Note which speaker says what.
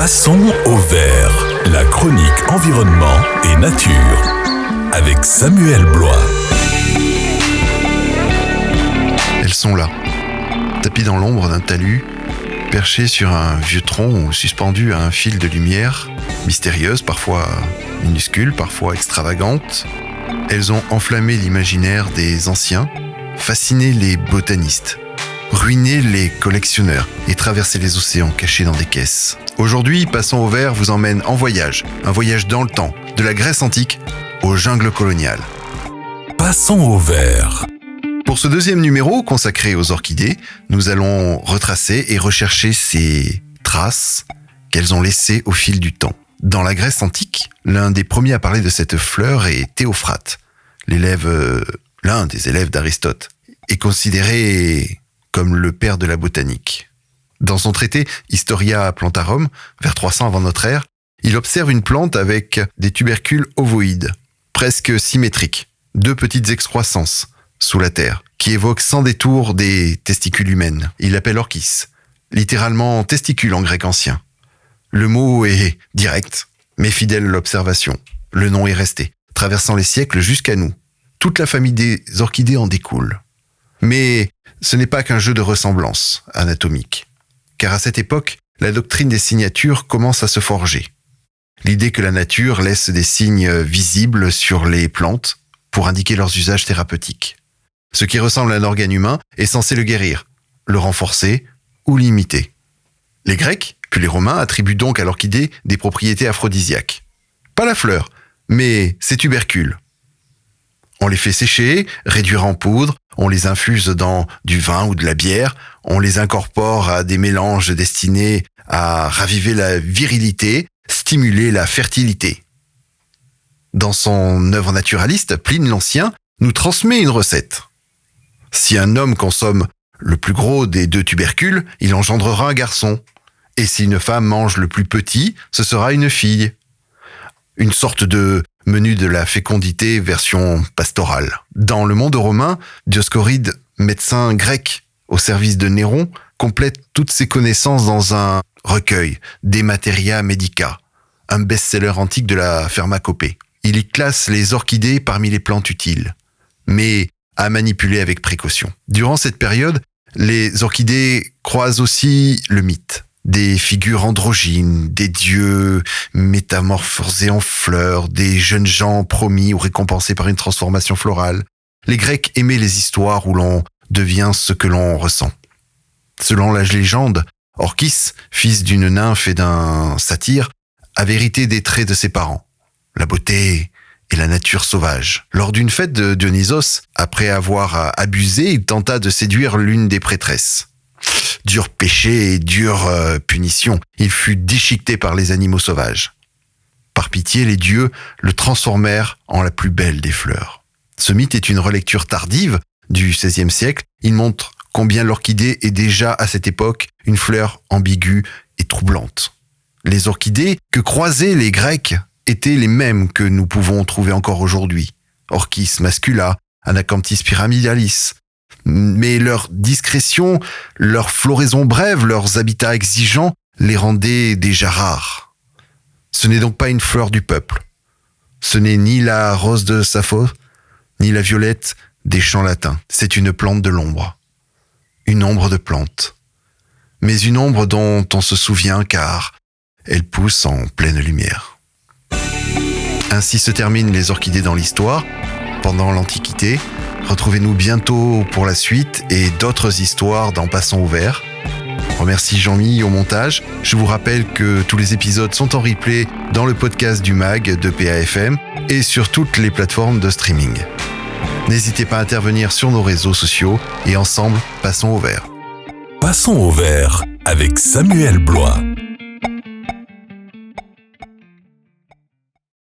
Speaker 1: Passons au vert, la chronique environnement et nature, avec Samuel Blois.
Speaker 2: Elles sont là, tapies dans l'ombre d'un talus, perchées sur un vieux tronc ou suspendues à un fil de lumière, mystérieuses, parfois minuscules, parfois extravagantes. Elles ont enflammé l'imaginaire des anciens, fasciné les botanistes, ruiné les collectionneurs et traversé les océans cachés dans des caisses. Aujourd'hui, Passons au vert vous emmène en voyage, un voyage dans le temps, de la Grèce antique aux jungles coloniales.
Speaker 1: Passons au vert.
Speaker 2: Pour ce deuxième numéro consacré aux orchidées, nous allons retracer et rechercher ces traces qu'elles ont laissées au fil du temps. Dans la Grèce antique, l'un des premiers à parler de cette fleur est Théophrate, l'un des élèves d'Aristote, est considéré comme le père de la botanique. Dans son traité Historia Plantarum, vers 300 avant notre ère, il observe une plante avec des tubercules ovoïdes, presque symétriques, deux petites excroissances sous la terre, qui évoquent sans détour des testicules humaines. Il l'appelle orchis, littéralement testicule en grec ancien. Le mot est direct, mais fidèle à l'observation. Le nom est resté, traversant les siècles jusqu'à nous. Toute la famille des orchidées en découle. Mais ce n'est pas qu'un jeu de ressemblance anatomique, car à cette époque, la doctrine des signatures commence à se forger. L'idée que la nature laisse des signes visibles sur les plantes pour indiquer leurs usages thérapeutiques. Ce qui ressemble à un organe humain est censé le guérir, le renforcer ou l'imiter. Les Grecs, puis les Romains, attribuent donc à l'orchidée des propriétés aphrodisiaques. Pas la fleur, mais ses tubercules. On les fait sécher, réduire en poudre, on les infuse dans du vin ou de la bière, on les incorpore à des mélanges destinés à raviver la virilité, stimuler la fertilité. Dans son œuvre naturaliste, Pline l'Ancien nous transmet une recette. Si un homme consomme le plus gros des deux tubercules, il engendrera un garçon. Et si une femme mange le plus petit, ce sera une fille. Une sorte de menu de la fécondité version pastorale. Dans le monde romain, Dioscoride, médecin grec au service de Néron, complète toutes ses connaissances dans un recueil, De Materia Medica, un best-seller antique de la pharmacopée. Il y classe les orchidées parmi les plantes utiles, mais à manipuler avec précaution. Durant cette période, les orchidées croisent aussi le mythe. Des figures androgynes, des dieux métamorphosés en fleurs, des jeunes gens promis ou récompensés par une transformation florale. Les Grecs aimaient les histoires où l'on devient ce que l'on ressent. Selon la légende, Orchis, fils d'une nymphe et d'un satyre, avait hérité des traits de ses parents, la beauté et la nature sauvage. Lors d'une fête de Dionysos, après avoir abusé, il tenta de séduire l'une des prêtresses. Dur péché et dure punition, il fut déchiqueté par les animaux sauvages. Par pitié, les dieux le transformèrent en la plus belle des fleurs. Ce mythe est une relecture tardive du XVIe siècle. Il montre combien l'orchidée est déjà à cette époque une fleur ambiguë et troublante. Les orchidées que croisaient les Grecs étaient les mêmes que nous pouvons trouver encore aujourd'hui. Orchis mascula, Anacanthis pyramidalis. Mais leur discrétion, leur floraison brève, leurs habitats exigeants les rendaient déjà rares. Ce n'est donc pas une fleur du peuple. Ce n'est ni la rose de Sappho, ni la violette des champs latins. C'est une plante de l'ombre. Une ombre de plante. Mais une ombre dont on se souvient car elle pousse en pleine lumière. Ainsi se terminent les orchidées dans l'histoire, pendant l'Antiquité. Retrouvez-nous bientôt pour la suite et d'autres histoires dans Passons au vert. Remercie Jean-Mi au montage. Je vous rappelle que tous les épisodes sont en replay dans le podcast du MAG de PAFM et sur toutes les plateformes de streaming. N'hésitez pas à intervenir sur nos réseaux sociaux et ensemble, passons au vert.
Speaker 1: Passons au vert avec Samuel Blois.